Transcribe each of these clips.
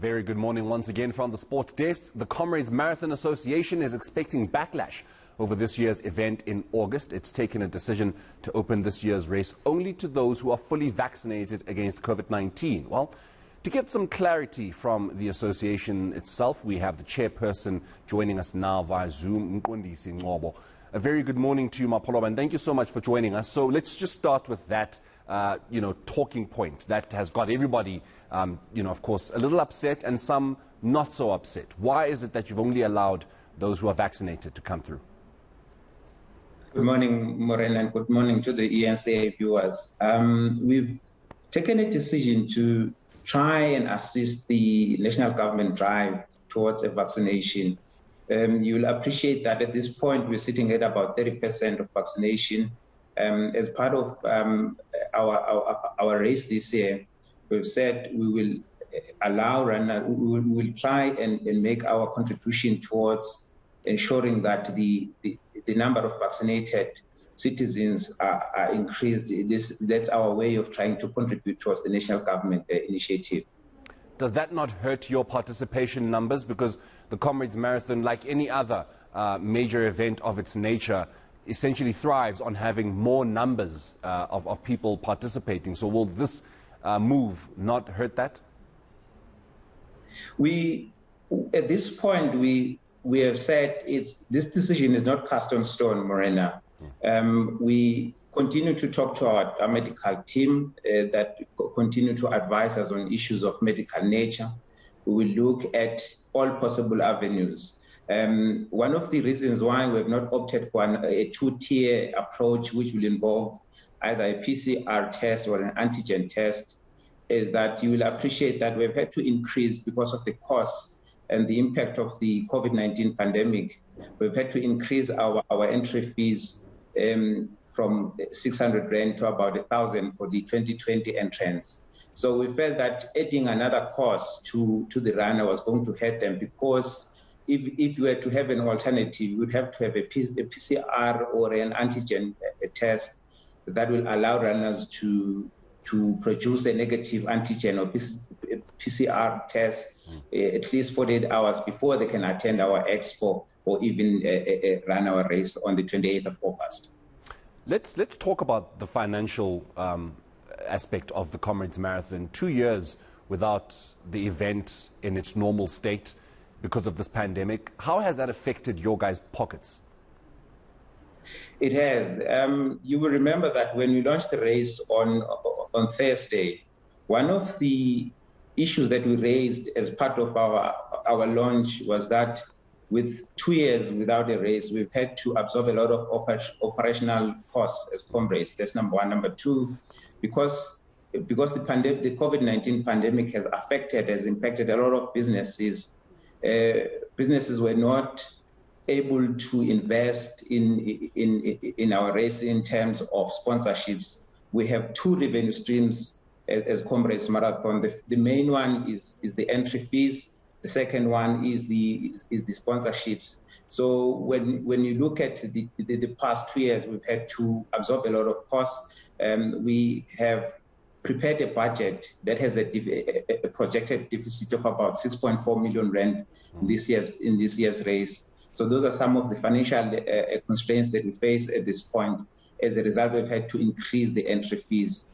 very good morning once again from the sports desk. The Comrades Marathon Association is expecting backlash over this year's event in August. It's taken a decision to open this year's race only to those who are fully vaccinated against COVID-19. Well, to get some clarity from the association itself, we have the chairperson joining us now via Zoom, Mqondisi Ngcobo. A very good morning to you, Mapoloba, and thank you so much for joining us. So let's just start with that, talking point that has got everybody, of course, a little upset and some not so upset. Why is it that you've only allowed those who are vaccinated to come through? Good morning, Morena, and good morning to the eNCA viewers. We've taken a decision to try and assist the national government drive towards a vaccination. You'll appreciate that at this point we're sitting at about 30% of vaccination. As part of our race this year, we've said we will allow runners, we will try and make our contribution towards ensuring that the number of vaccinated citizens are increased. That's our way of trying to contribute towards the national government initiative. Does that not hurt your participation numbers? Because the Comrades Marathon, like any other major event of its nature, essentially thrives on having more numbers of people participating. So will this move not hurt that? At this point, we have said this decision is not cast on stone, Morena. We continue to talk to our medical team that continue to advise us on issues of medical nature. We will look at all possible avenues. One of the reasons why we have not opted for a two-tier approach, which will involve either a PCR test or an antigen test, is that you will appreciate that we've had to increase because of the cost and the impact of the COVID-19 pandemic. We've had to increase our entry fees from 600 Rand to about 1,000 for the 2020 entrance. So we felt that adding another cost to the runner was going to hurt them, because if you were to have an alternative, you would have to have a PCR or an antigen test that will allow runners to produce a negative antigen or PCR test at least 48 hours before they can attend our expo or even run our race on the 28th of August. Let's talk about the financial aspect of the Comrades Marathon. 2 years without the event in its normal state because of this pandemic. How has that affected your guys' pockets? It has. You will remember that when we launched the race on Thursday, one of the issues that we raised as part of our launch was that with 2 years without a race, we've had to absorb a lot of operational costs as Comrades. That's number one. Number two, because the COVID-19 pandemic has impacted a lot of businesses. Businesses were not able to invest in our race in terms of sponsorships. We have two revenue streams as Comrades Marathon. The main one is the entry fees. The second one is the sponsorships. So when you look at the past 2 years, we've had to absorb a lot of costs. We have prepared a budget that has a projected deficit of about 6.4 million Rand in this year's race. So those are some of the financial constraints that we face at this point. As a result, we've had to increase the entry fees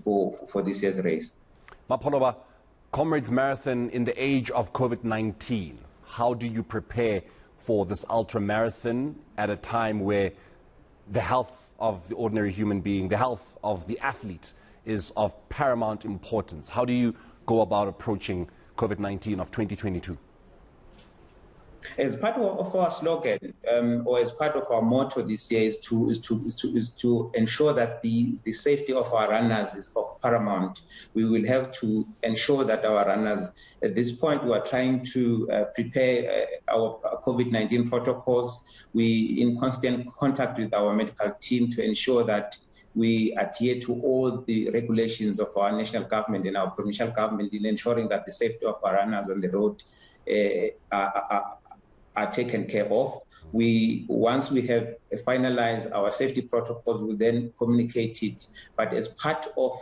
for this year's race. Mapoloba, Comrades Marathon in the age of COVID-19, how do you prepare for this ultra marathon at a time where the health of the ordinary human being, the health of the athlete is of paramount importance? How do you go about approaching COVID-19 of 2022? As part of our slogan, or as part of our motto this year, is to ensure that the safety of our runners is of paramount. We will have to ensure that our runners, at this point, we are trying to prepare our COVID-19 protocols. We in constant contact with our medical team to ensure that we adhere to all the regulations of our national government and our provincial government in ensuring that the safety of our runners on the road are taken care of. Once we have finalized our safety protocols, we then communicate it. But as part of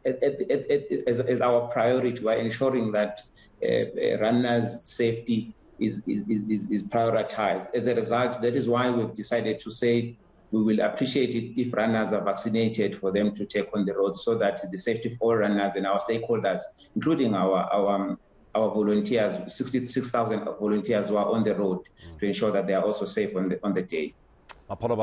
as our priority, we're ensuring that runners' safety is prioritized. As a result, that is why we've decided to say we will appreciate it if runners are vaccinated for them to take on the road, so that the safety for all runners and our stakeholders, including our volunteers, 66,000 volunteers who are on the road, to ensure that they are also safe on the day.